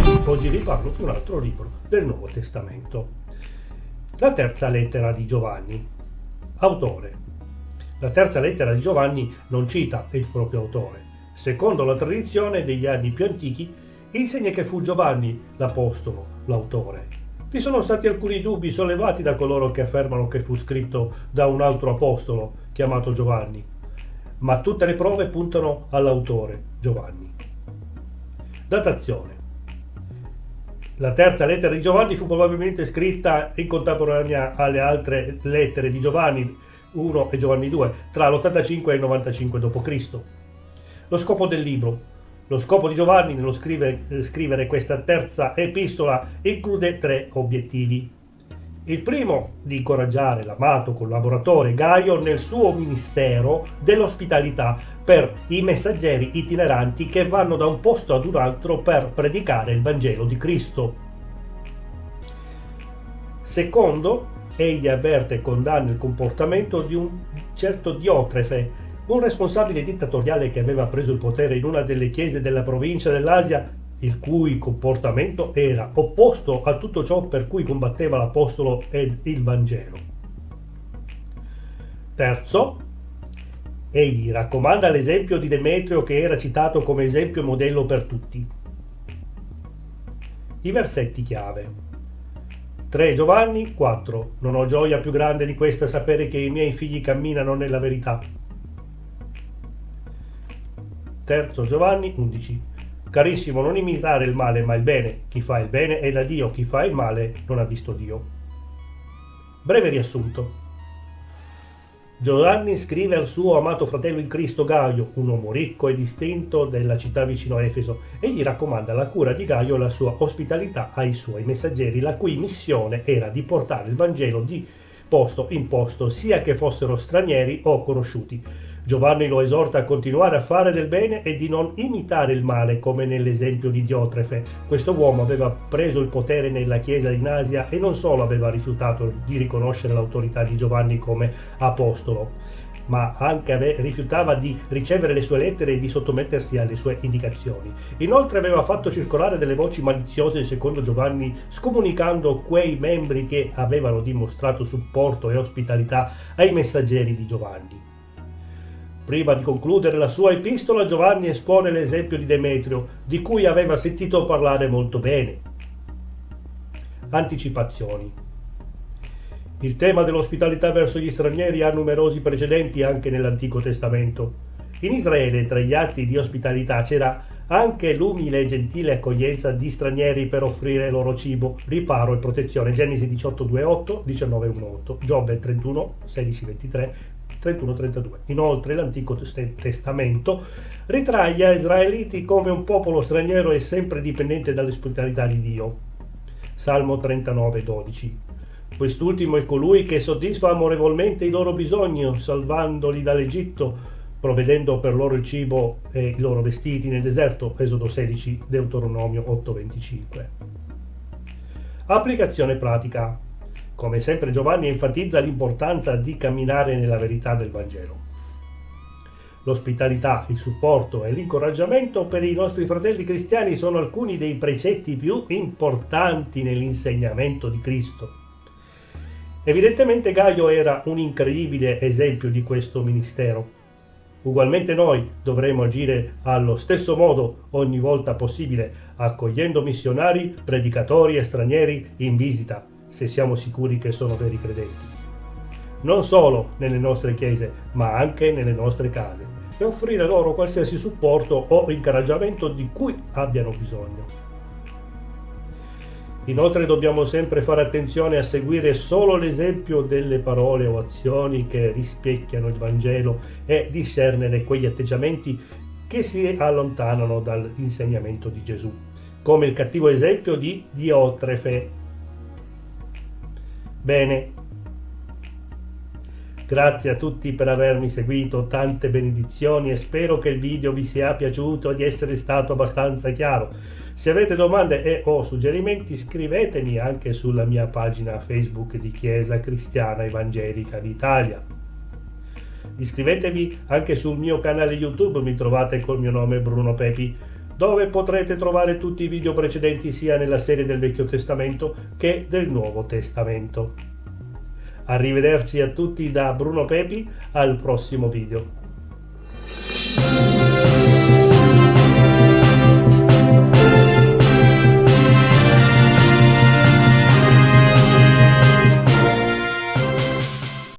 Oggi vi parlo di un altro libro del Nuovo Testamento. La terza lettera di Giovanni. Autore. La terza lettera di Giovanni non cita il proprio autore. Secondo la tradizione degli anni più antichi, insegna che fu Giovanni l'apostolo, l'autore. Vi sono stati alcuni dubbi sollevati da coloro che affermano che fu scritto da un altro apostolo chiamato Giovanni, ma tutte le prove puntano all'autore, Giovanni. Datazione. La terza lettera di Giovanni fu probabilmente scritta in contemporanea alle altre lettere di Giovanni 1 e Giovanni 2, tra l'85 e il 95 d.C. Lo scopo del libro. Lo scopo di Giovanni nello scrivere questa terza epistola include tre obiettivi. Il primo, di incoraggiare l'amato collaboratore Gaio nel suo ministero dell'ospitalità per i messaggeri itineranti che vanno da un posto ad un altro per predicare il Vangelo di Cristo. Secondo, egli avverte e condanna il comportamento di un certo Diotrefe, un responsabile dittatoriale che aveva preso il potere in una delle chiese della provincia dell'Asia, il cui comportamento era opposto a tutto ciò per cui combatteva l'Apostolo ed il Vangelo. Terzo, egli raccomanda l'esempio di Demetrio che era citato come esempio modello per tutti. I versetti chiave. 3 Giovanni 4. Non ho gioia più grande di questa sapere che i miei figli camminano nella verità. Terzo Giovanni 11. Carissimo, non imitare il male ma il bene. Chi fa il bene è da Dio, chi fa il male non ha visto Dio. Breve riassunto. Giovanni scrive al suo amato fratello in Cristo Gaio, un uomo ricco e distinto della città vicino a Efeso, e gli raccomanda la cura di Gaio e la sua ospitalità ai suoi messaggeri, la cui missione era di portare il Vangelo di posto in posto, sia che fossero stranieri o conosciuti. Giovanni lo esorta a continuare a fare del bene e di non imitare il male, come nell'esempio di Diotrefe. Questo uomo aveva preso il potere nella chiesa in Asia e non solo aveva rifiutato di riconoscere l'autorità di Giovanni come apostolo, ma anche rifiutava di ricevere le sue lettere e di sottomettersi alle sue indicazioni. Inoltre aveva fatto circolare delle voci maliziose secondo Giovanni, scomunicando quei membri che avevano dimostrato supporto e ospitalità ai messaggeri di Giovanni. Prima di concludere la sua epistola, Giovanni espone l'esempio di Demetrio, di cui aveva sentito parlare molto bene. Anticipazioni. Il tema dell'ospitalità verso gli stranieri ha numerosi precedenti anche nell'Antico Testamento. In Israele, tra gli atti di ospitalità, c'era anche l'umile e gentile accoglienza di stranieri per offrire loro cibo, riparo e protezione. Genesi 18:2-8, 19:1-8, Giobbe 31, 16-23, 31-32. Inoltre l'Antico Testamento ritrae gli israeliti come un popolo straniero e sempre dipendente dall'ospitalità di Dio. Salmo 39:12. Quest'ultimo è colui che soddisfa amorevolmente i loro bisogni, salvandoli dall'Egitto, provvedendo per loro il cibo e i loro vestiti nel deserto. Esodo 16, Deuteronomio 8:25. Applicazione pratica. Come sempre Giovanni enfatizza l'importanza di camminare nella verità del Vangelo. L'ospitalità, il supporto e l'incoraggiamento per i nostri fratelli cristiani sono alcuni dei precetti più importanti nell'insegnamento di Cristo. Evidentemente Gaio era un incredibile esempio di questo ministero. Ugualmente noi dovremo agire allo stesso modo ogni volta possibile, accogliendo missionari, predicatori e stranieri in visita, se siamo sicuri che sono veri credenti. Non solo nelle nostre chiese, ma anche nelle nostre case, e offrire loro qualsiasi supporto o incoraggiamento di cui abbiano bisogno. Inoltre dobbiamo sempre fare attenzione a seguire solo l'esempio delle parole o azioni che rispecchiano il Vangelo e discernere quegli atteggiamenti che si allontanano dall'insegnamento di Gesù, come il cattivo esempio di Diotrefe. Bene, grazie a tutti per avermi seguito, tante benedizioni e spero che il video vi sia piaciuto e di essere stato abbastanza chiaro. Se avete domande e o suggerimenti scrivetemi anche sulla mia pagina Facebook di Chiesa Cristiana Evangelica d'Italia. Iscrivetevi anche sul mio canale YouTube, mi trovate col mio nome Bruno Pepi. dove potrete trovare tutti i video precedenti sia nella serie del Vecchio Testamento che del Nuovo Testamento. Arrivederci a tutti da Bruno Pepi, al prossimo video.